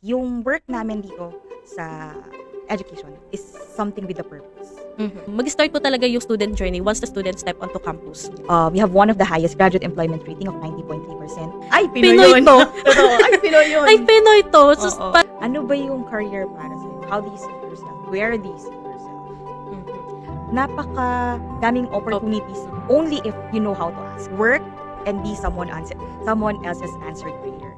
Yung work namin dito sa education is something with a purpose. Mag-start po talaga yung student journey once the students step onto campus. We have one of the highest graduate employment rating of 90.3%. Ay, Pinoy yun. to. Totoo. Ay, Pinoy yun. Ay, Pinoy to. So, Oo. Ano ba yung career para sa'yo? How do you see yourself? Where do you see yourself? Napaka-daming opportunities only if you know how to ask. Work and be someone else's answered prayer.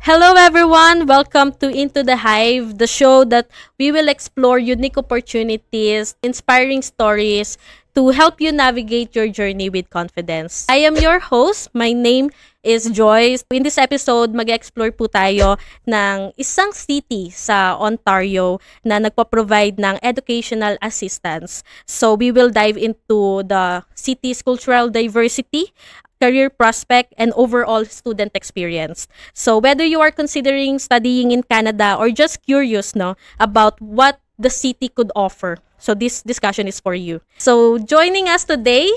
Hello everyone! Welcome to Into the Hive, the show that we will explore unique opportunities, inspiring stories to help you navigate your journey with confidence. I am your host. My name is Joyce. In this episode, mag-explore po tayo ng isang city sa Ontario na nagpo-provide ng educational assistance. So we will dive into the city's cultural diversity, career prospect, and overall student experience. So whether you are considering studying in Canada or just curious about what the city could offer, so this discussion is for you. So joining us today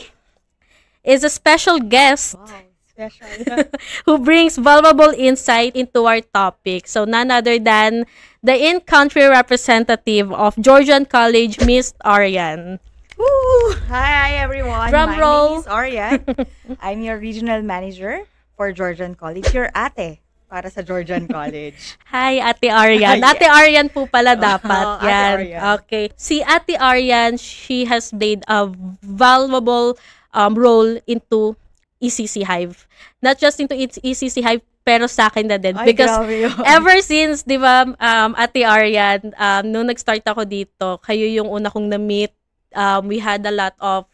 is a special guest. Wow, special. Who brings valuable insight into our topic. So none other than the in-country representative of Georgian College, Miss Arian. Woo! Hi everyone. Drum My roll. name is Arian. I'm your regional manager for Georgian College. Your ate para sa Georgian College. Hi, Ate Arian. Yes. Ate Arian po pala dapat. Ate Yan. Arian. Okay. Si Ate Arian, she has played a valuable role into ECC Hive. Not just into ECC Hive, pero sa akin na din. Ay, Because grabe yun. ever since, di ba, Ate Arian, nung nag-start ako dito, kayo yung una kong na-meet. We had a lot of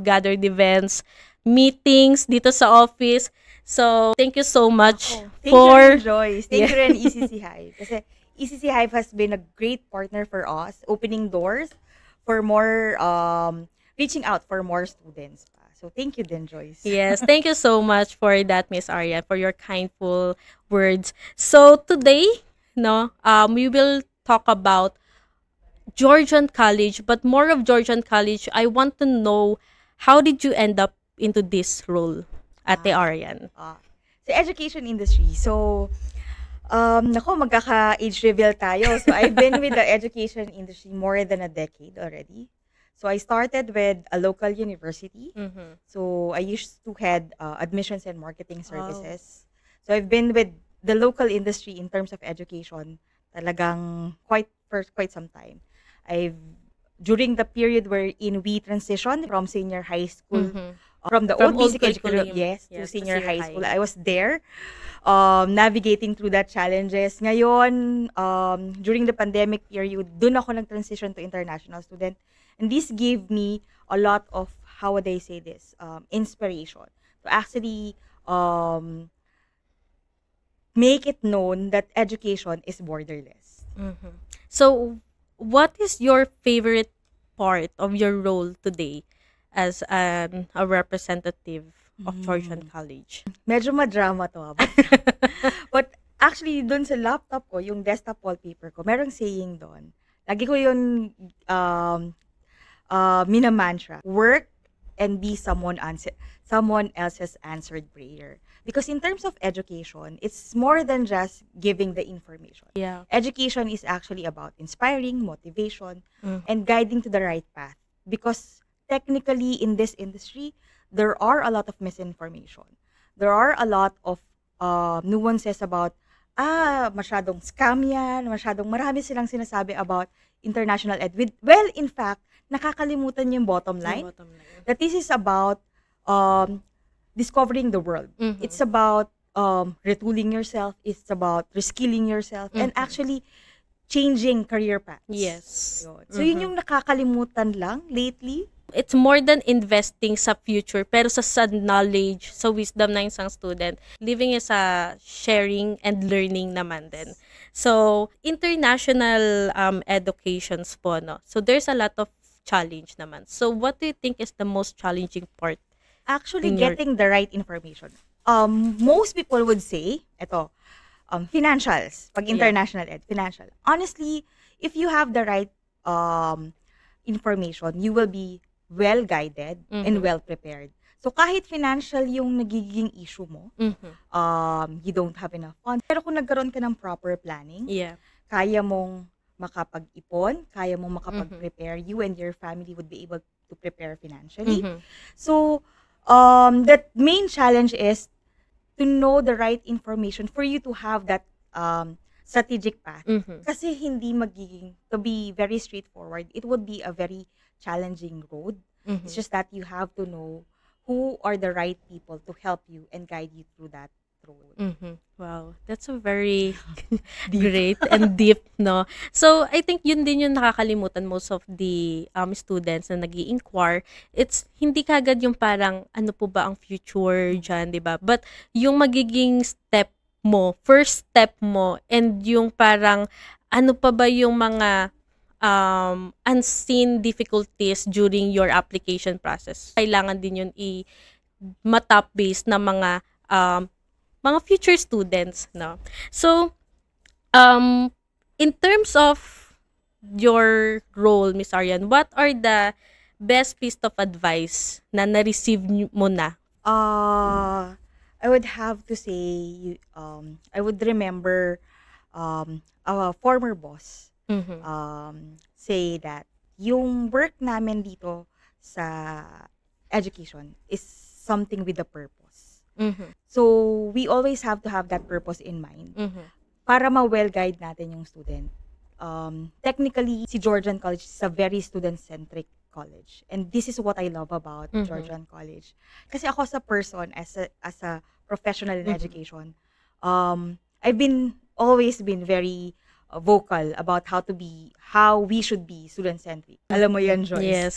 gathered events, meetings dito sa office. So, thank you so much Thank for... you, Joyce. Thank you rin, ECC Hive. Kasi ECC Hive has been a great partner for us, opening doors for more, reaching out for more students. So, thank you din, Joyce. Yes, thank you so much for that, Miss Arian, for your kindful words. So, today, we will talk about Georgian College, but more of Georgian College, I want to know, how did you end up into this role, Ate Arian? Sa education industry, so, magkaka-age reveal tayo. So, I've been with the education industry more than a decade already. So, I started with a local university. So, I used to head admissions and marketing services. So, I've been with the local industry in terms of education talagang for quite some time. During the period wherein we transitioned from senior high school, from the From old basic old curriculum, curriculum, to senior high school. I was there, navigating through that challenges. Ngayon, during the pandemic period, dun ako nag-transition to international student. And this gave me a lot of, how would I say this, inspiration to actually make it known that education is borderless. So, what is your favorite part of your role today as a representative of Georgian College? Medyo madrama to. But actually, dun sa laptop ko, yung desktop wallpaper ko, merong saying doon. Lagi ko yun minamantra. Work and be someone else's answered prayer. Because in terms of education, it's more than just giving the information. Yeah. Education is actually about inspiring, motivation, and guiding to the right path. Because technically in this industry, there are a lot of misinformation. There are a lot of nuances about, masyadong scam yan, marami silang sinasabi about international ed. Well, in fact, nakakalimutan yung bottom line. That this is about discovering the world. It's about retooling yourself. It's about reskilling yourself and actually changing career paths. Yes. So yun yung nakakalimutan lang lately. It's more than investing sa future, pero sa knowledge, sa wisdom ng isang student. Living is a sharing and learning naman din. So, international educations po, no? So, there's a lot of challenge naman. So, what do you think is the most challenging part? Actually, getting the right information. Most people would say, financials. Pag international ed, financial. Honestly, if you have the right information, you will be well guided and well prepared. So, kahit financial yung nagiging issue mo, you don't have enough funds. Pero kung nagkaroon ka ng proper planning, kaya mong makapag-ipon, kaya mong makapag-prepare, you and your family would be able to prepare financially. So, the main challenge is to know the right information for you to have that strategic path. Kasi hindi magiging, to be very straightforward, it would be a very challenging road. It's just that you have to know who are the right people to help you and guide you through that road. Wow, that's a very great and deep, no? So, I think yun din yung nakakalimutan most of the students na nag-i-inquire. It's hindi kagad yung parang ano po ba ang future dyan, di ba? But yung magiging step mo, first step mo, and yung parang ano pa ba yung mga unseen difficulties during your application process. Kailangan din yun i-matap based na mga future students, no? So, in terms of your role, Miss Arian, what are the best piece of advice na na-receive mo na? I would have to say, I would remember our former boss say that yung work namin dito sa education is something with a purpose. So, we always have to have that purpose in mind para ma-well guide natin yung student. Technically, si Georgian College is a very student-centric college. And this is what I love about Georgian College. Kasi ako sa person, as a professional in education, I've always been very vocal about how we should be student-centric. Alam mo yan, Joyce? Yes.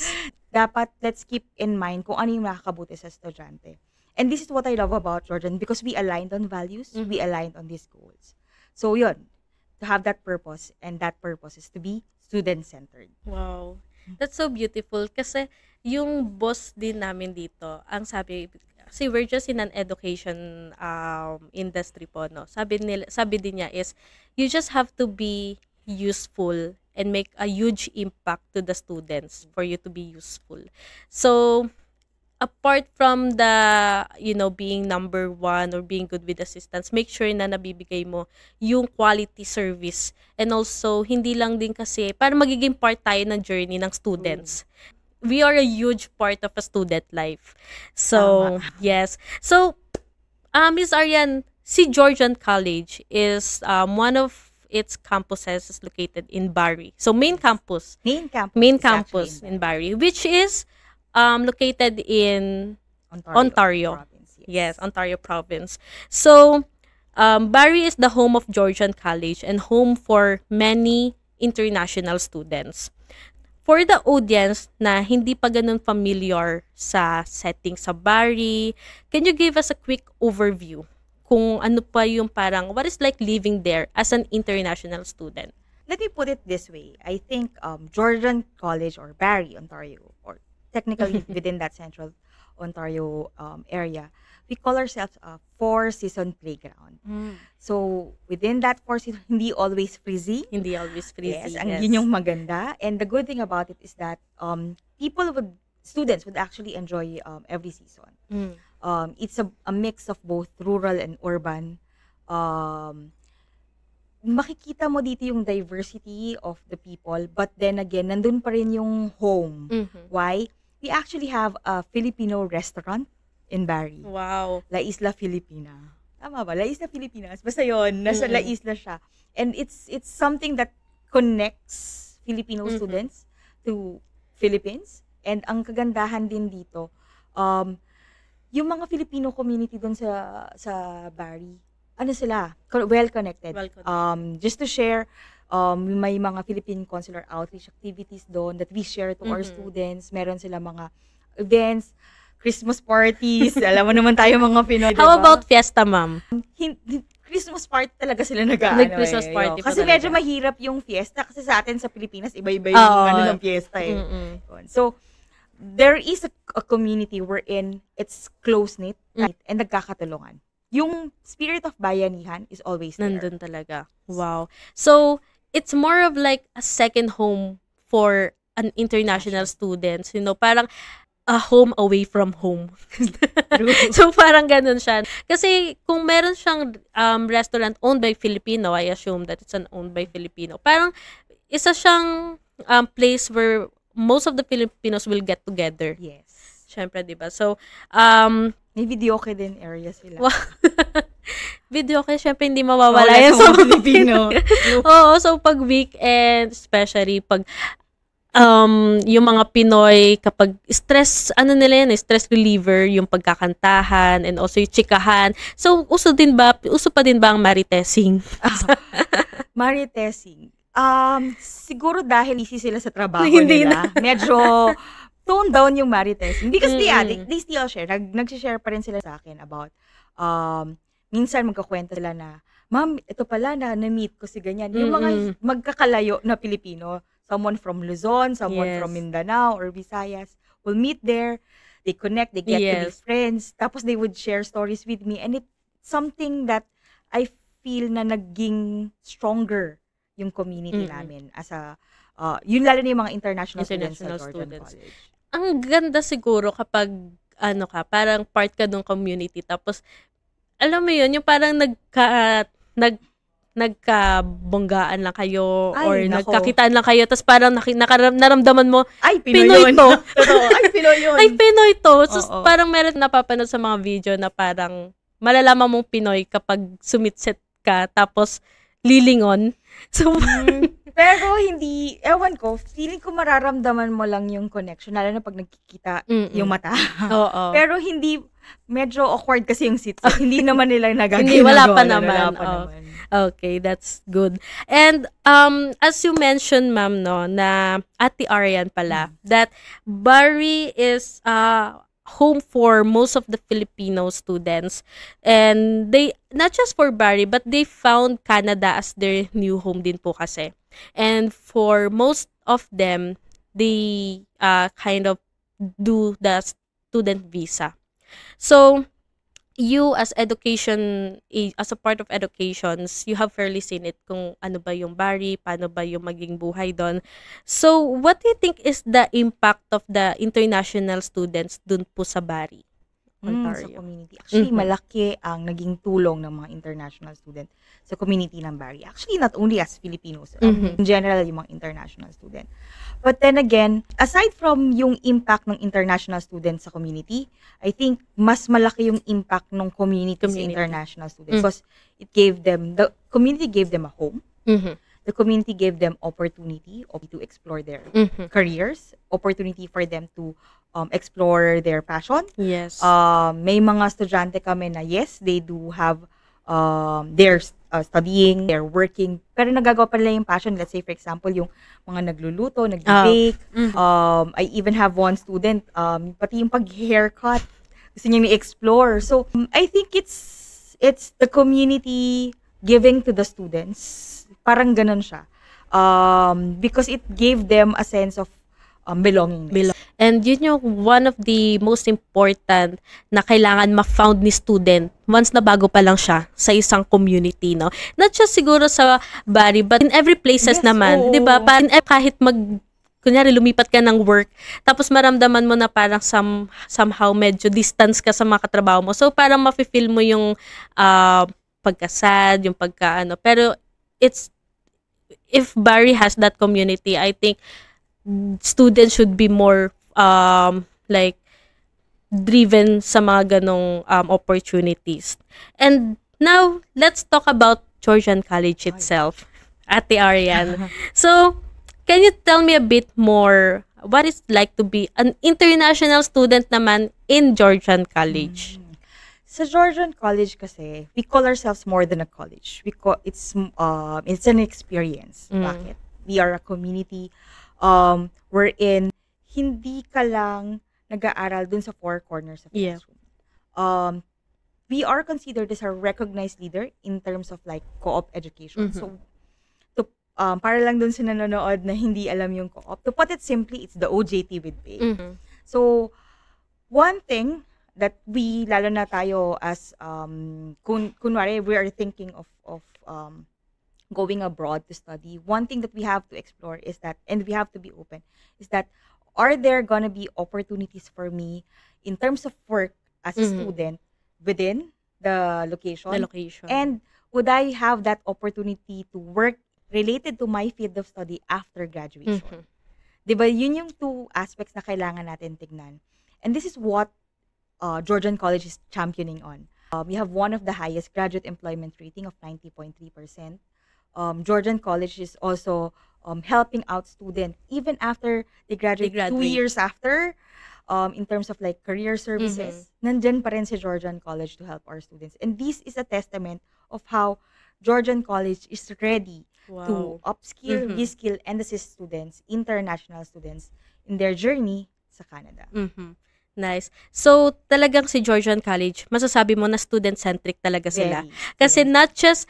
Dapat, let's keep in mind kung ano yung nakakabuti sa estudyante. And this is what I love about Georgian because we aligned on values, we aligned on these goals. So yun, to have that purpose, and that purpose is to be student-centered. Wow. That's so beautiful kasi yung boss din namin dito, ang sabi, kasi we're just in an education industry po, no? Sabi din niya is, you just have to be useful and make a huge impact to the students for you to be useful. So, apart from the, being number one or being good with assistants, make sure na nabibigay mo yung quality service. And also, hindi lang din kasi, para magiging part tayo ng journey ng students. We are a huge part of a student life. So, yes. So, Ms. Arian, si Georgian College is one of its campuses is located in Barrie. So, main campus in Barrie, which is located in Ontario. Province, yes, Ontario province. So, Barrie is the home of Georgian College and home for many international students. For the audience na hindi pa ganun familiar sa setting sa Barrie, can you give us a quick overview kung ano pa yung parang, what is like living there as an international student? Let me put it this way. I think Georgian College or Barrie, Ontario, or technically within that central Ontario area, we call ourselves a four-season playground. So, within that four-season, hindi always freezing. Yes, yun yung maganda. And the good thing about it is that students would actually enjoy every season. It's a mix of both rural and urban. Makikita mo dito yung diversity of the people, but then again, nandun pa rin yung home. Why? We actually have a Filipino restaurant in Barrie. Wow. La Isla Filipina. Tama ba? La Isla Filipinas. Basta yun, nasa La Isla siya. And it's something that connects Filipino students to Philippines. And ang kagandahan din dito, yung mga Filipino community doon sa Barrie, ano sila? Well-connected. Just to share, may mga Philippine Consular Outreach activities doon that we share to our students. Meron sila mga events, Christmas parties. Alam mo naman tayo mga Pinoy, diba? How about fiesta, ma'am? Christmas party talaga sila Christmas party kasi medyo mahirap yung fiesta kasi sa atin sa Pilipinas iba-iba yung ng fiesta eh. So, there is a community wherein it's close-knit and nagkakatulungan. Yung spirit of bayanihan is always there. Nandun talaga. Wow. So, it's more of like a second home for an international students. Parang a home away from home. True. So, parang ganun siya. Kasi, kung meron siyang restaurant owned by Filipino, I assume that it's an owned by Filipino. Parang, isa siyang place where most of the Filipinos will get together. Yes. Siyempre, di ba? So, may videoke din area sila. Videoke, syempre, hindi mawawala yan sa sa Filipino. Oo, so pag weekend, especially pag yung mga Pinoy, kapag stress, ano nila yan, stress reliever, yung pagkakantahan, and also yung chikahan. So, uso pa din ba ang maritesing? Maritesing. Siguro dahil busy sila sa trabaho Hindi nila. Medyo tone down yung maritesing. Because they still share. Nag-share pa rin sila sa akin about, minsan magkakwento sila na, ma'am, ito pala na-meet ko si ganyan. Yung mga magkakalayo na Pilipino, someone from Luzon, someone from Mindanao or Visayas will meet there. They connect, they get to be friends. Tapos they would share stories with me. And it's something that I feel na naging stronger yung community namin as a, yun lalo na yung mga international students sa Georgian College. Ang ganda siguro kapag, parang part ka ng community. Tapos, alam mo yun, yung parang nagkabonggaan lang kayo or nagkakitaan lang kayo tapos parang naramdaman mo ay Pinoy to. Totoo, ay Pinoy yun. Ay Pinoy to. So parang meron napapanood sa mga video na parang malalaman mong Pinoy kapag sumitset ka tapos lilingon. So pero hindi, ewan ko, feeling ko mararamdaman mo lang yung connection lalo na pag nagkikita yung mata. Oo. Pero hindi, medyo awkward kasi yung seats. Hindi naman nila nagagawin. Hindi, wala pa naman. Okay, that's good. And as you mentioned, ma'am, no, na Ate Arian pala, that Bari is home for most of the Filipino students. And they, not just for Bari, but they found Canada as their new home din po kasi. And for most of them, they kind of do the student visa. So, you as as a part of educations, you have fairly seen it kung ano ba yung Bari, paano ba yung maging buhay doon. So, what do you think is the impact of the international students dun po sa Bari, Ontario? Sa community. Actually, malaki ang naging tulong ng mga international student sa community ng Bari. Actually, not only as Filipinos, in general, yung mga international student. But then again, aside from yung impact ng international students sa community, I think mas malaki yung impact ng community. Sa international students because the community gave them a home. The community gave them opportunity to explore their careers, opportunity for them to explore their passion. Yes. May mga estudyante kami na yes, they do have they're studying, they're working, pero nagagawa pa nila yung passion. Let's say, for example, yung mga nagluluto, nag-bake. I even have one student, pati yung pag-haircut, gusto niya i-explore. So, I think it's the community giving to the students. Parang ganun siya. Because it gave them a sense of belongingness. And yun yung one of the most important na kailangan ma-found ni student once na bago pa lang siya sa isang community, no? Not just siguro sa Bari, but in every places naman, di ba? Kahit kunyari lumipat ka ng work, tapos maramdaman mo na parang somehow medyo distance ka sa mga katrabaho mo. So, parang mafe-feel mo yung pagka-sad, yung pagka-ano. Pero, if Bari has that community, I think students should be more driven sa mga ganong opportunities. And now, let's talk about Georgian College itself, Ate Arian. So, can you tell me a bit more what it's like to be an international student naman in Georgian College? Sa Georgian College kasi, we call ourselves more than a college. It's an experience. Bakit? We are a community wherein hindi ka lang nag-aaral dun sa four corners of the classroom. We are considered as a recognized leader in terms of like co-op education. So, para lang dun sa nanonood na hindi alam yung co-op, to put it simply, it's the OJT with pay. So, one thing that we, lalo na tayo as, kunwari, we are thinking of going abroad to study, one thing that we have to explore is that, and we have to be open, is that are there gonna be opportunities for me in terms of work as a student within the location? And would I have that opportunity to work related to my field of study after graduation? Diba, yun yung two aspects na kailangan natin tignan. And this is what Georgian College is championing on. We have one of the highest graduate employment rating of 90.3%. Georgian College is also helping out students even after they graduate 2 years after. In terms of like career services, nandyan pa rin si Georgian College to help our students. And this is a testament of how Georgian College is ready to upskill, reskill, and assist students, international students, in their journey sa Canada. Nice. So, talagang si Georgian College, masasabi mo na student-centric talaga sila. Kasi not just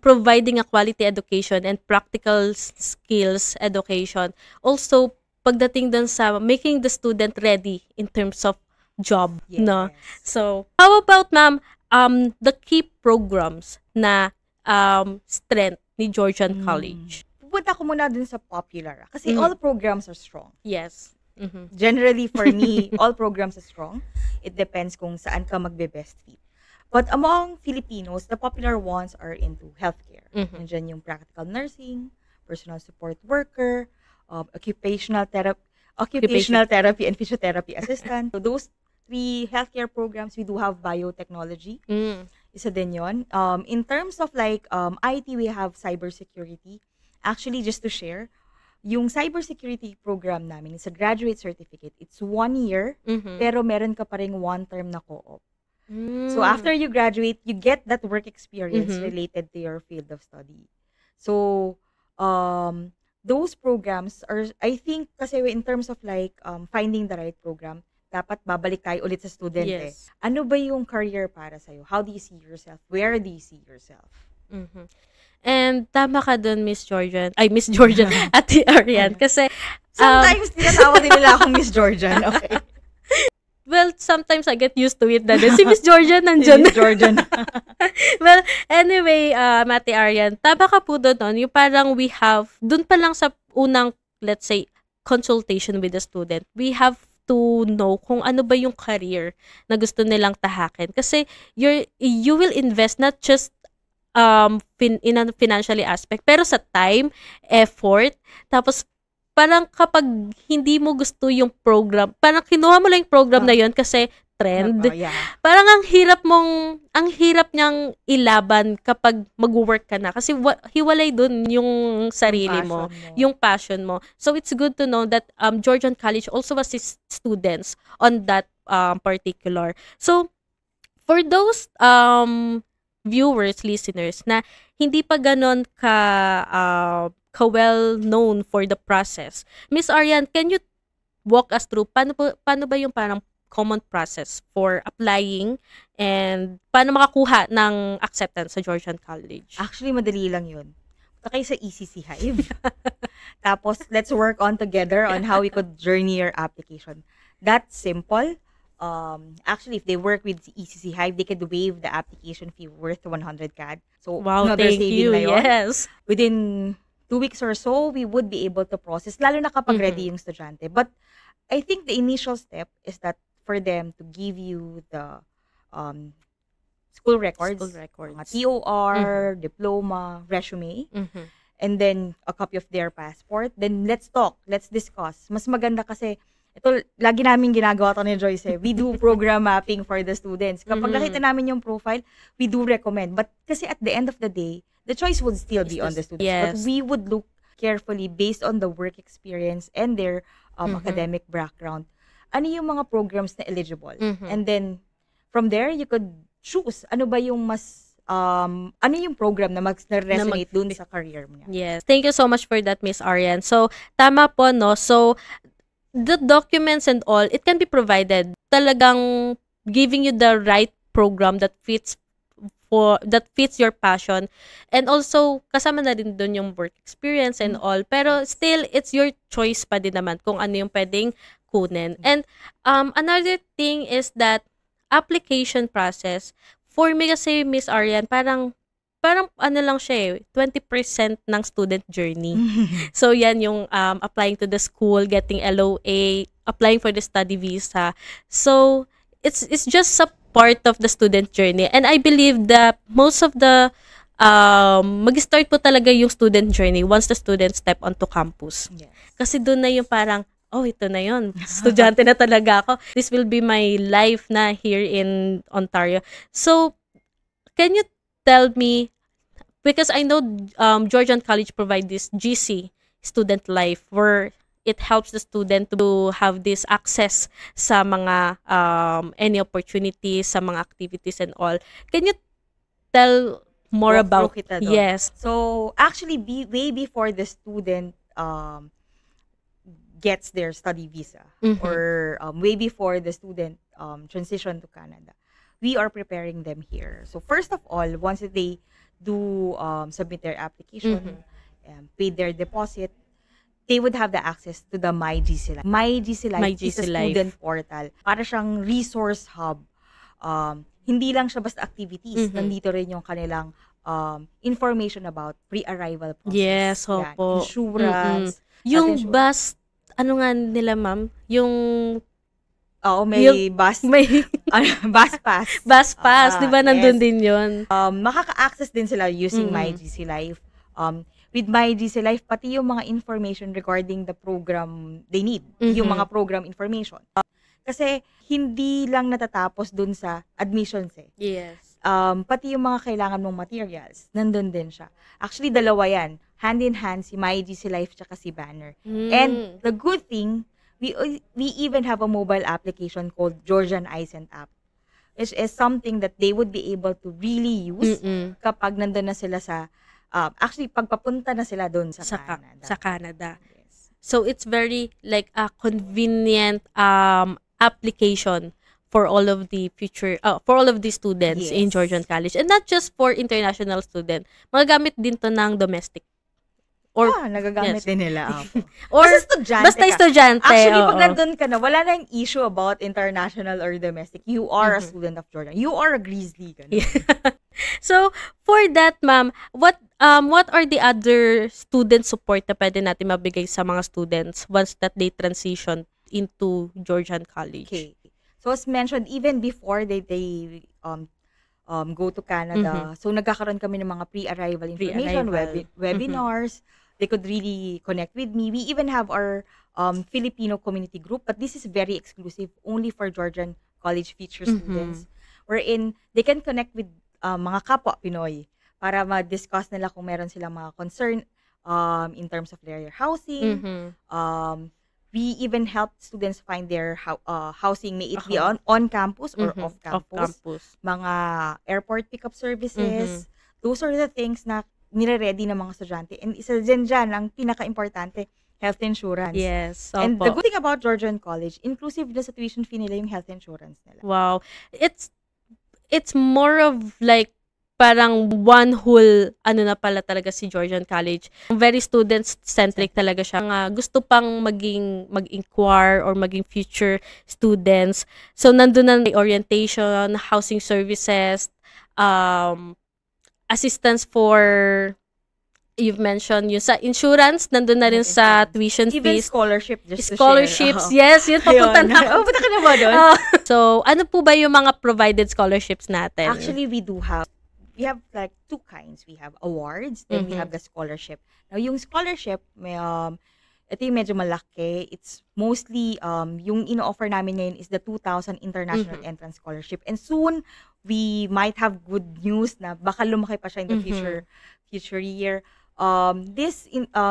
providing a quality education and practical skills education, also pagdating dun sa making the student ready in terms of job, no? So, how about, ma'am, the key programs na strength ni Georgian College? Pupunta ko muna dun sa popular. Kasi all programs are strong. Yes. Generally, for me, all programs are strong. It depends kung saan ka magbe-best fit. But among Filipinos, the popular ones are into healthcare. Nandiyan yung practical nursing, personal support worker, occupational therapy and physiotherapy assistant. So those 3 healthcare programs, we do have biotechnology. Isa din yun. In terms of like IT, we have cybersecurity. Actually, just to share, yung cybersecurity program namin is a graduate certificate. It's 1 year, pero meron ka pa ring 1 term na co-op. So after you graduate, you get that work experience related to your field of study. So those programs are, I think, kasi in terms of like finding the right program, dapat babalik tayo ulit sa student. Ano ba yung career para sa'yo? How do you see yourself? Where do you see yourself? And tama ka dun, Miss Georgian. Ay, Miss Georgian. Ate Arian. Kasi sometimes tinatawa din nila akong Miss Georgian. Okay. Well, sometimes I get used to it na din. Si Miss Georgian nandyan. Miss Georgian. Well, anyway, Ate Arian, tama ka po doon, yung parang we have, doon pa lang sa unang, let's say, consultation with the student, we have to know kung ano ba yung career na gusto nilang tahakin. Kasi you will invest not just in a financially aspect, pero sa time, effort, tapos parang kapag hindi mo gusto yung program, parang kinuha mo lang yung program na yon kasi trend. Parang ang hirap niyang ilaban kapag mag-work ka na kasi hiwalay dun yung sarili mo, yung passion mo. So it's good to know that Georgian College also assists students on that particular. So for those viewers, listeners na hindi pa ganon ka-well known for the process. Miss Arian, can you walk us through paano ba yung parang common process for applying and paano makakuha ng acceptance sa Georgian College? Actually, madali lang yun. Punta kayo sa ECC Hive. Tapos, let's work on together on how we could journey your application. That's simple. Actually, if they work with ECC Hive, they could waive the application fee worth 100 CAD. So, wow, thank you. Yes. Within 2 weeks or so, we would be able to process, lalo na kapag ready yung estudyante. But I think the initial step is that for them to give you the school records, mga TOR, diploma, resume, and then a copy of their passport. Then let's talk, let's discuss. Mas maganda kasi, ito, lagi namin ginagawa to ni Joyce. We do program mapping for the students. Kapag nakita namin yung profile, we do recommend. But kasi at the end of the day, the choice would still be on the students. But we would look carefully based on the work experience and their academic background. Ano yung mga programs na eligible? And then, from there, you could choose ano ba yung mas, ano yung program na mag-resonate dun sa career mo. Yes. Thank you so much for that, Miss Arian. So, tama po, no? So, the documents and all, it can be provided. Talagang giving you the right program that fits your passion, and also kasama na rin doon yung work experience and all, pero still it's your choice pa din naman kung ano yung pwedeng kunin. And another thing is that application process for me kasi, Miss Arian, parang parang ano lang siya 20% ng student journey. So, yan yung applying to the school, getting LOA, applying for the study visa. So, it's just a part of the student journey. And I believe that most of the mag-start po talaga yung student journey once the student step onto campus. Yes. Kasi doon na yung parang, oh, ito na yun. Estudyante na talaga ako. This will be my life na here in Ontario. So, can you tell me, because I know Georgian College provide this GC, student life, where it helps the student to have this access sa mga any opportunities, sa mga activities and all. Can you tell more about kita doon. Yes. So actually way before the student gets their study visa or way before the student transition to Canada, we are preparing them here. So first of all, once they do submit their application, pay their deposit, they would have the access to the MyGC Life. MyGC Life is a student portal. Para siyang resource hub. Hindi lang siya basta activities. Nandito rin yung kanilang information about pre-arrival process. Yes, opo. Insurance. Yung bus, ano nga nila, ma'am? Yung may bus. May bus pass. Bus pass, di ba nandun din yun? Makaka-access din sila using MyGC Life. With MyGC Life, pati yung mga information regarding the program they need. Yung mga program information. Kasi hindi lang natatapos dun sa admissions Yes. Pati yung mga kailangan mong materials, nandun din siya. Actually, dalawa yan. Hand in hand, si MyGC Life tsaka si Banner. And the good thing, we even have a mobile application called Georgian iSend app, which is something that they would be able to really use kapag nandun na sila sa, actually, pagpapunta na sila dun sa Canada. Sa Canada. Yes. So, it's very like a convenient application for all of the students in Georgian College, and not just for international student. Magagamit din to ng domestic. Or nagagamit din nila. Or basta estudyante. Actually, pag nandun ka na, wala na yung issue about international or domestic. You are a student of Jordan. You are a Grizzly. So, for that, ma'am, what are the other student support na pwede natin mabigay sa mga students once that they transition into Georgian College? Okay. So, as mentioned, even before they go to Canada, so nagkakaroon kami ng mga pre-arrival information, webinars. They could really connect with me. We even have our Filipino community group, but this is very exclusive, only for Georgian College future students, wherein they can connect with mga kapwa Pinoy para ma-discuss nila kung meron silang mga concern in terms of their housing. We even help students find their housing, may it be on campus or off campus. Mga airport pickup services. Those are the things na nire-ready ng mga estudyante. And isa dyan, ang pinaka-importante, health insurance. Yes. And the good thing about Georgian College, inclusive na sa tuition fee nila yung health insurance nila. Wow. It's more of like parang one whole na pala talaga si Georgian College. Very student-centric talaga siya. Gusto pang mag-inquire or maging future students. So, nandun na orientation, housing services, assistance for, you've mentioned, yung sa insurance, nandun na rin sa tuition fees. Even scholarship, just scholarships, to share. Yes, yun, papunta na. Papunta ka na ba doon? So, ano po ba yung mga provided scholarships natin? Actually, we have like two kinds. We have awards, then we have the scholarship. Now, yung scholarship, ito yung medyo malaki. It's mostly, yung ino-offer namin ngayon is the 2,000 International Entrance Scholarship. And soon, we might have good news na baka lumaki pa siya in the future year. This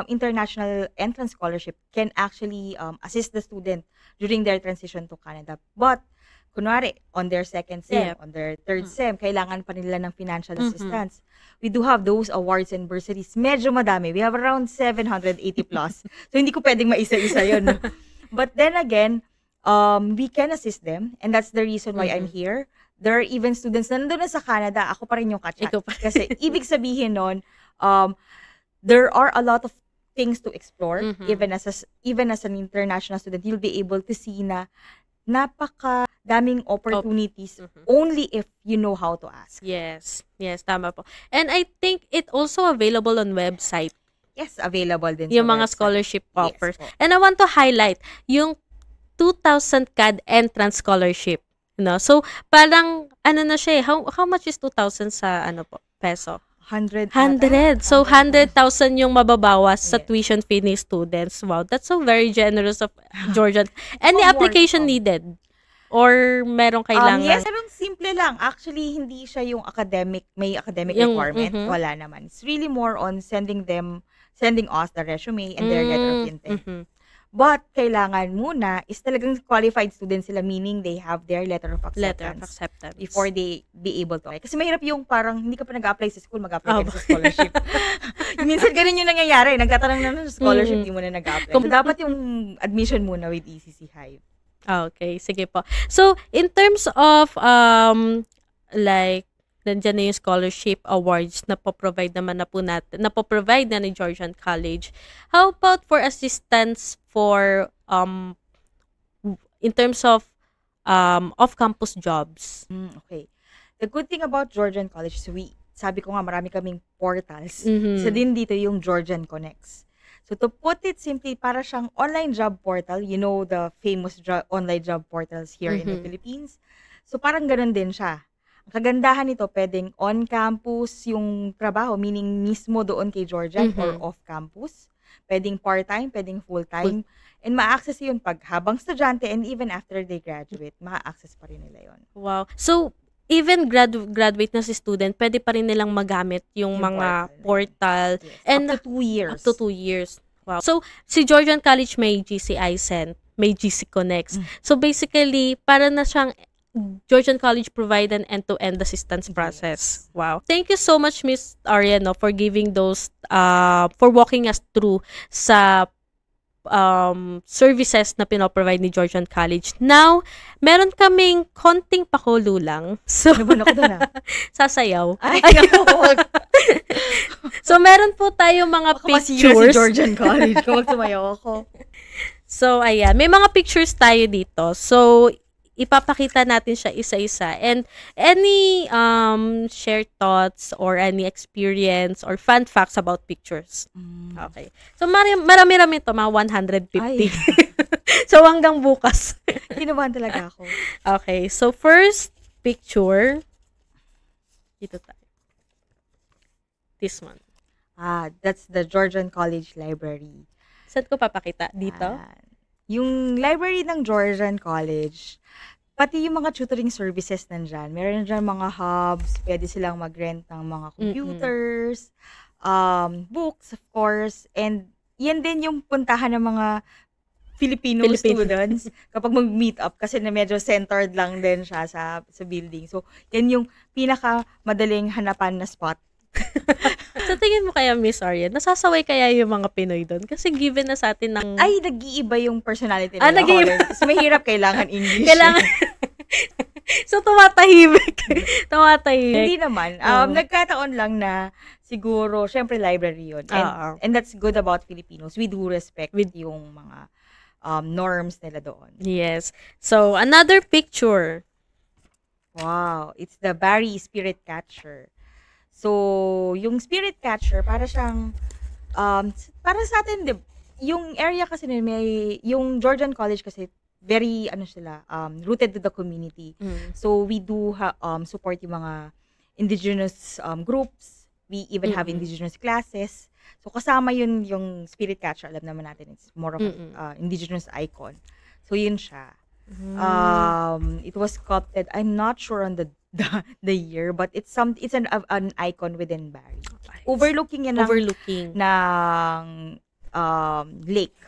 International Entrance Scholarship can actually assist the student during their transition to Canada. But, kunwari, on their second SEM, on their third SEM, kailangan pa nila ng financial assistance. We do have those awards and bursaries. Medyo madami. We have around 780 plus. So, hindi ko pwedeng maisa-isa yun. But then again, we can assist them. And that's the reason why I'm here. There are even students na nandun na sa Canada, ako pa rin yung kachat. Kasi, ibig sabihin nun, there are a lot of things to explore. Even as an international student, you'll be able to see na napaka-daming opportunities only if you know how to ask. Yes. Yes, tama po. And I think it also available on website. Yes, available din Yung sa mga website. scholarship offers. Yes, And I want to highlight yung 2,000 CAD entrance scholarship. So, parang, na siya how much is 2,000 sa, peso? 100. 100. So, 100,000 yung mababawas sa Yes. tuition fee ni students. Wow, that's so very generous of Georgian. Any more application to come. needed? Or merong kailangan? Yes, pero simple lang. Actually, hindi siya yung may academic Yung- requirement. Wala naman. It's really more on sending us the resume and their letter of intent. But, kailangan muna is talagang qualified students sila, meaning they have their letter of acceptance. Before they be able to apply. Kasi mahirap yung parang hindi ka pa nag-apply sa school, mag-apply ka na sa scholarship. Minsan ganun yung nangyayari. Nagtatanong na sa scholarship, di mo na nag-apply. So, dapat yung admission muna with ECC Hive. Okay, sige po. So, in terms of, like, nandiyan na yung scholarship awards na po-provide naman na po natin, na po-provide na ni Georgian College. How about for assistance for, in terms of, off-campus jobs? Okay. The good thing about Georgian College is sabi ko nga, marami kaming portals. Isa din dito yung Georgian Connects. So, to put it simply, para siyang online job portal. You know the famous online job portals here in the Philippines. So, parang ganun din siya. Ang kagandahan nito, pwedeng on-campus yung trabaho, meaning mismo doon kay Georgian or off-campus. Pwedeng part-time, pwedeng full-time. And ma-access yun pag habang estudyante and even after they graduate, ma-access pa rin nila yun. Wow. So, even graduate na si student, pwede pa rin nilang magamit yung mga portal. Yes. And Up to 2 years. Up to 2 years. Wow. So, si Georgian College may GC iSend, may GC Connects. So, basically, para na siyang Georgian College provide an end-to-end assistance process. Wow. Thank you so much, Miss Arya, for giving those, for walking us through sa services na pinoprovide ni Georgian College. Now, meron kaming konting pakulo lang. So, Naban ako doon sasayaw. Ay, So, meron po tayo mga masira si pictures. Georgian College kung magsumayaw ako. So, ayan. May mga pictures tayo dito. So, ipapakita natin siya isa-isa. And any shared thoughts or any experience or fun facts about pictures. Okay. So, marami-rami to, mga 150. Ay. So, hanggang bukas. Kinabahan talaga ako. Okay. So, first picture. Dito tayo. This one. That's the Georgian College Library. Saan ko papakita? Dito? Yung library ng Georgian College, pati yung mga tutoring services nandyan. Meron dyan mga hubs, pwede silang mag-rent ng mga computers, books, of course, and yan din yung puntahan ng mga Filipino students kapag mag-meet up kasi na medyo centered lang din siya sa building. So, yan yung pinaka-madaling hanapan na spot. Sa tingin mo kaya, Miss Arya, nasasaway kaya yung mga Pinoy doon? Kasi given na sa atin ng... Ay, nag-iiba yung personality nila. Nag-iiba. Kasi mahirap, kailangan English. Kailangan... So, tumatahimik. Hindi naman. Nagkataon lang na siguro, syempre library yun. And that's good about Filipinos. We do respect yung mga norms nila doon. Yes. So, another picture. Wow. It's the Barry Spirit Catcher. So, yung Spirit Catcher, para siyang, para sa atin, yung area kasi yung Georgian College kasi, very, rooted to the community. So, we do support yung mga indigenous groups. We even have indigenous classes. So, kasama yun yung Spirit Catcher. Alam naman natin, it's more of indigenous icon. So, yun siya. It was sculpted, I'm not sure on the year, but it's an icon within Barry. Overlooking yan ng lake.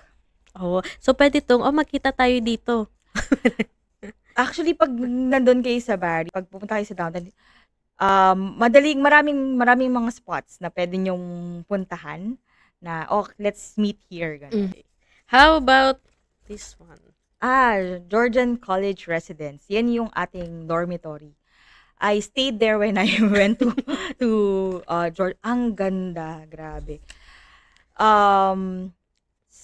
Oh, so pwede tong magkita tayo dito. Actually, pag nandun kayo sa Barry, pag pupunta kayo sa downtown, maraming mga spots na pwede nyong puntahan na, let's meet here. How about this one? Georgian College Residence. Yan yung ating dormitory. I stayed there when I went to George. Ang ganda, grabe.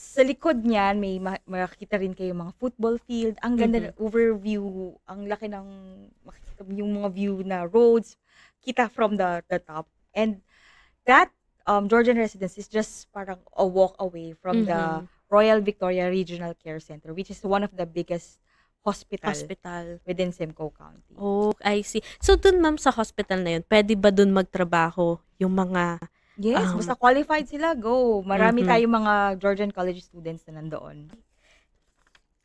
sa likod niyan, may makikita rin kayo mga football field. Ang ganda ng overview, ang laki ng yung mga view na roads, kita from the top. And that Georgian residence is just parang a walk away from the Royal Victoria Regional Care Center, which is one of the biggest hospital within Simcoe County. Oh, I see. So, dun ma'am sa hospital na yun, pwede ba dun magtrabaho yung mga... Yes, basta qualified sila, go. Marami tayong mga Georgian College students na nandoon.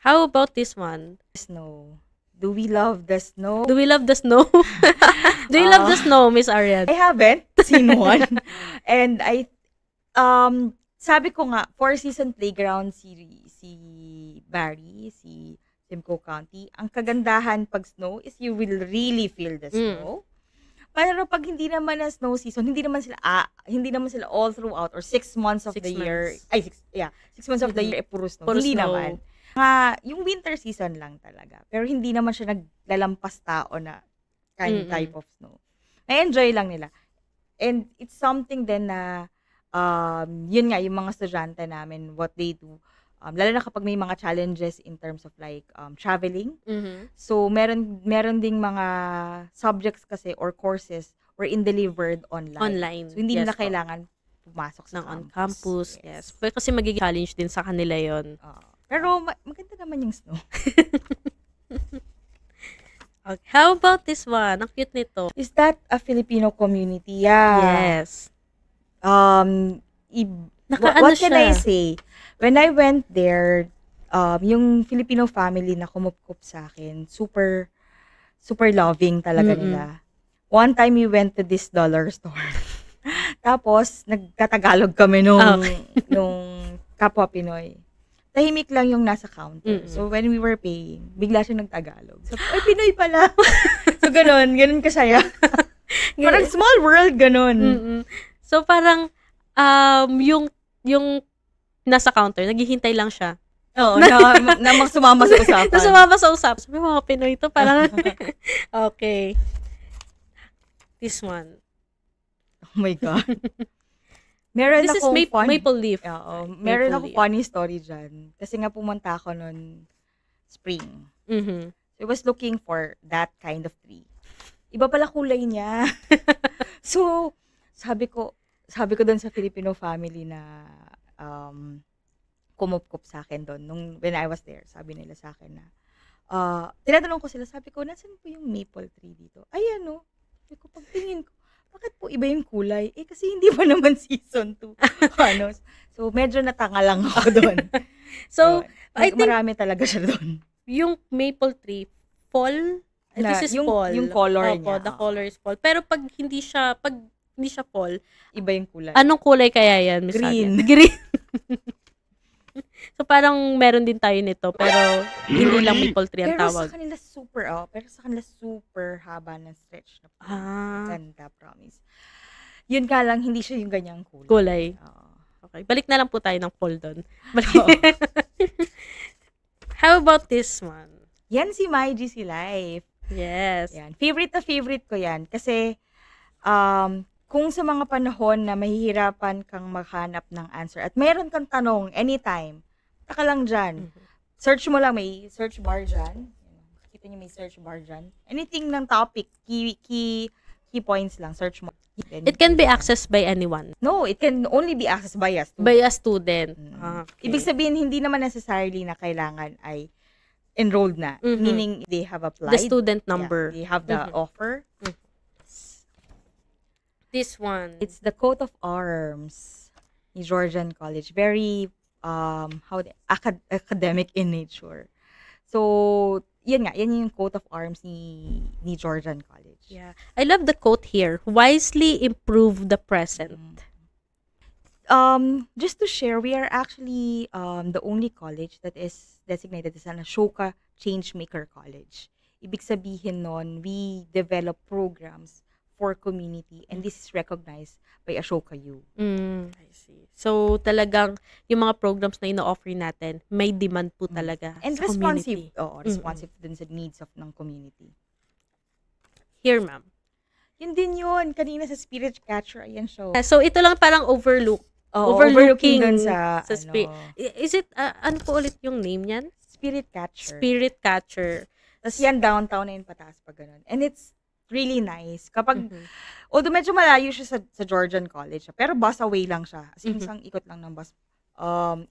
How about this one? Snow. Do we love the snow? Do we love the snow? Do you love the snow, Miss Ariad? I haven't seen one. And sabi ko nga, four-season playground si Barry, si Simcoe County. Ang kagandahan pag snow is you will really feel the snow. Pero pag hindi naman na snow season, hindi naman sila all throughout or 6 months of the year. 6 months of the year puro snow. Hindi snow. Naman. Yung winter season lang talaga. Pero hindi naman siya naglalampas tao na type of snow. Na-enjoy lang nila. And it's something din na yun nga, yung mga estudyante namin, what they do. Lalo na kapag may mga challenges in terms of like traveling. So, meron ding mga subjects kasi or courses were delivered online. So, hindi nila kailangan pumasok sa on-campus. Yes. Kasi magiging challenge din sa kanila yon. Pero maganda naman yung snow. Okay. How about this one? Ang cute nito. Is that a Filipino community? Yeah. Yes. What can I say? When I went there, yung Filipino family na kumupkup sa akin, super loving talaga nila. One time we went to this dollar store. Tapos nagtatagalog kami nung kapwa Pinoy. Tahimik lang yung nasa counter. So when we were paying, bigla siya nagtagalog. So, ay, Pinoy pala. So ganun kasaya. Parang small world, ganun. So parang yung nasa counter, naghihintay lang siya. Oo, na sumama sa usapan. Na sumama sa usapan. Sabi, mga Pinoy to, parang, okay. This one. Oh my God. Meron This is maple leaf. Oo, meron ako funny story dyan. Kasi nga pumunta ako noon spring. So I was looking for that kind of tree. Iba pala kulay niya. So, sabi ko doon sa Filipino family na kumupkup sa akin doon when I was there. Sabi nila sa akin na tinatanong ko sila, sabi ko, nasan po yung maple tree dito? Ay, ano? Sabi ko, pagtingin ko, bakit po iba yung kulay? Kasi hindi pa naman season 2. So, medyo natanga lang ako doon. So, I think marami talaga siya doon. Yung maple tree, fall? This is fall. Yung color niya. The color is fall. Pero pag hindi siya fall, iba yung kulay. Anong kulay kaya yan, Miss Green. Green. So, parang meron din tayo nito, pero hindi lang maple tree ang tawag. Pero sa kanila super haba ng stretch. Ganda, promise. Yun ka lang, hindi siya yung ganyang kulay. Okay, balik na lang po tayo ng fall doon. How about this one? Yan si My GC Life. Yes. Yan. Favorite ko yan. Kasi, kung sa mga panahon na mahihirapan kang maghanap ng answer at mayroon kang tanong anytime, taka lang dyan. Search mo lang, may search bar dyan. Kita niyo may search bar dyan. Anything ng topic, key points lang, search mo. It can be accessed by anyone. No, it can only be accessed by a student. By a student. Okay. Ibig sabihin, hindi naman necessarily na kailangan ay enrolled na. Meaning, they have applied. The student number. Yeah, they have the offer. This one. It's the coat of arms ni Georgian College. Very academic in nature. So, yan yung coat of arms ni Georgian College. Yeah. I love the quote here. Wisely improve the present. Just to share, we are actually the only college that is designated as an Ashoka Changemaker College. Ibig sabihin nun, we develop programs for community and this is recognized by Ashoka U. I see. So, talagang yung mga programs na ino-offer natin, may demand po talaga and sa responsive, community. Responsive din sa needs ng community. Here, ma'am. Yun din yun. Kanina sa Spirit Catcher, ayan show. So, ito lang parang overlook overlooking dun sa Is it, ano po ulit yung name niyan? Spirit Catcher. Spirit Catcher. Tapos yan, downtown na yun, pataas pa ganun. And it's really nice. Kapag, although medyo malayo siya sa Georgian College, pero bus away lang siya. As in, isang ikot lang ng bus.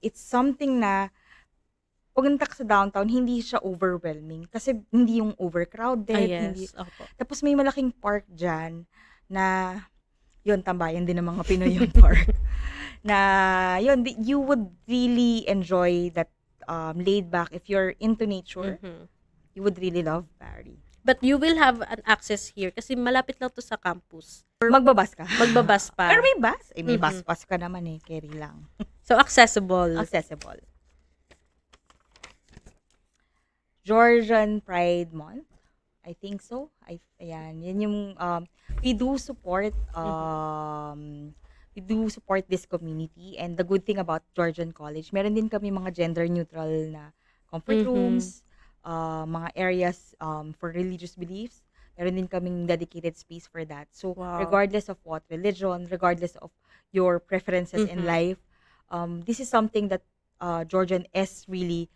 It's something na, pag nagtak sa downtown, hindi siya overwhelming. Kasi hindi yung overcrowded. Hindi. Tapos may malaking park dyan na, yun, tambayan din ng mga Pinoy yung park. Na, yun, you would really enjoy that laid back. If you're into nature, you would really love Barry. But you will have an access here kasi malapit lang to sa campus. Magbabas ka? Magbabas pa. Pero may bus. May bus pass ka naman carry lang. So, accessible. Accessible. Georgian Pride Month. I think so. Ayan. Yan yung, we do support this community. And the good thing about Georgian College, meron din kami mga gender neutral na comfort rooms, mga areas for religious beliefs. Meron din kaming dedicated space for that. So, regardless of what religion, regardless of your preferences in life, this is something that Georgian is really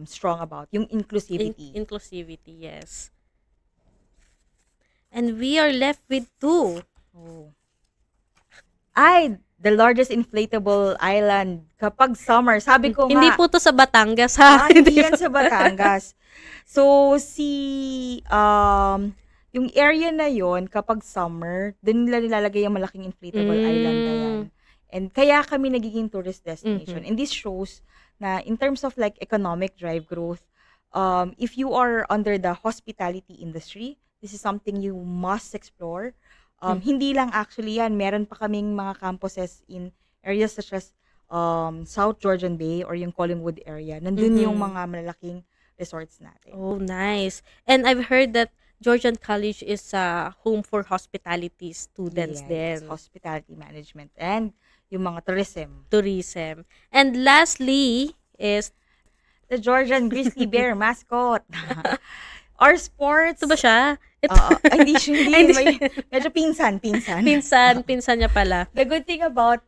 strong about. Yung inclusivity. Inclusivity, yes. And we are left with 2. The largest inflatable island kapag summer. Sabi ko Hindi po to sa Batangas, ha? Hindi yan sa Batangas. So, yung area na yon kapag summer, dun nila nilalagay yung malaking inflatable island na yan. And kaya kami nagiging tourist destination. And this shows na in terms of like economic drive growth, if you are under the hospitality industry, this is something you must explore. Hindi lang actually yan. Meron pa kaming mga campuses in areas such as South Georgian Bay or yung Collingwood area. Nandun yung mga malalaking resorts natin. Oh, nice. And I've heard that Georgian College is a home for hospitality students din. Hospitality management and yung mga tourism. And lastly is the Georgian Grizzly Bear mascot. Our sports. Ito ba siya? Hindi siya. Medyo pinsan. Pinsan niya pala. The good thing about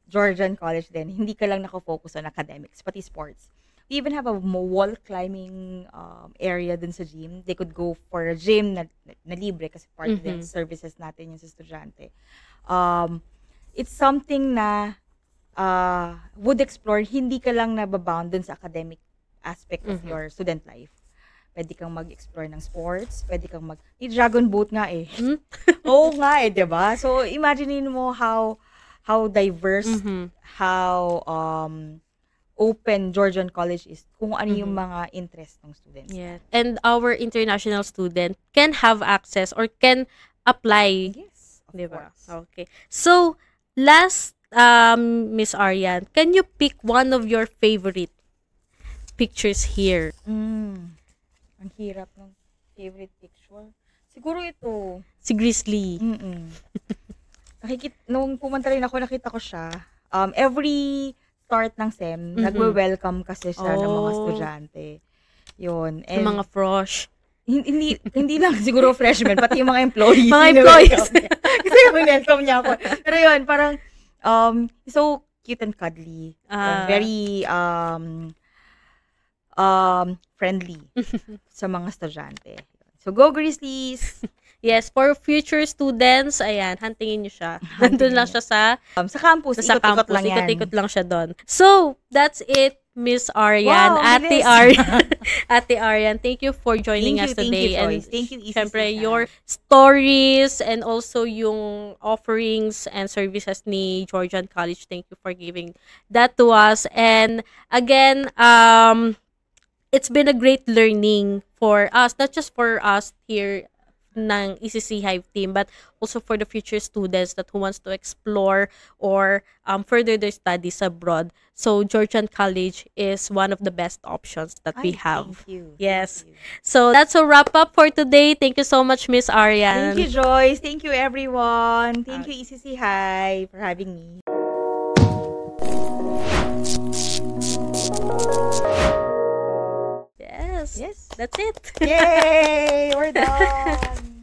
Georgian College din, hindi ka lang nakafocus on academics, pati sports. We even have a wall climbing area dun sa gym. They could go for a gym na libre kasi part of the services natin yung sa estudyante. It's something na would explore, hindi ka lang nababound dun sa academic aspect of your student life. Pwede kang mag-explore ng sports, pwede kang dragon boat nga Oo nga diba? So, imagine mo how diverse, how open Georgian College is, kung ano yung mga interest ng students. Yeah. And our international student can have access or can apply. Yes, of diba? course. Okay. So, last, Miss Arian, can you pick one of your favorite pictures here? Ang hirap ng favorite picture. Siguro ito. Si Grizzly. Nung pumunta rin ako, nakita ko siya. Every start ng SEM, nagwe-welcome kasi siya ng mga estudyante. Yun. And mga frosh. Hindi lang siguro freshmen, pati yung mga employees. Kasi welcome niya ako. Pero yun, parang, so cute and cuddly. Very, friendly sa mga estudyante. So, go Grizzlies! Yes, for future students, ayan, hantingin nyo siya. Nandun lang siya sa campus. Ikot-ikot lang yan. Ikot-ikot lang siya doon. So, that's it, Miss Arian. Wow, Ate Arian. Ate Arian, thank you for joining us today. Thank you, syempre, your stories and also yung offerings and services ni Georgian College. Thank you for giving that to us. And again, it's been a great learning for us, not just for us here ng ECC Hive team, but also for the future students that who wants to explore or further their studies abroad. So Georgian College is one of the best options that we have. Thank you. Yes. Thank you. So that's a wrap up for today. Thank you so much, Miss Arian. Thank you, Joyce. Thank you, everyone. Thank you, ECC Hive, for having me. Yes. That's it. Yay! We're done.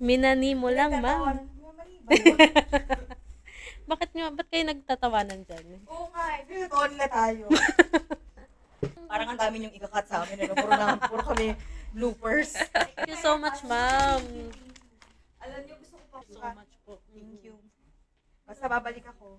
Minani mo lang, ma'am. Ba't kayo nagtatawanan dyan? Oo nga, pinatoon na tayo. Parang ang dami yung ikakat sa amin. Puro kami bloopers. Thank you so much, ma'am. Alam niyo, gusto ko pa. So much po. Thank you. Basta babalik ako.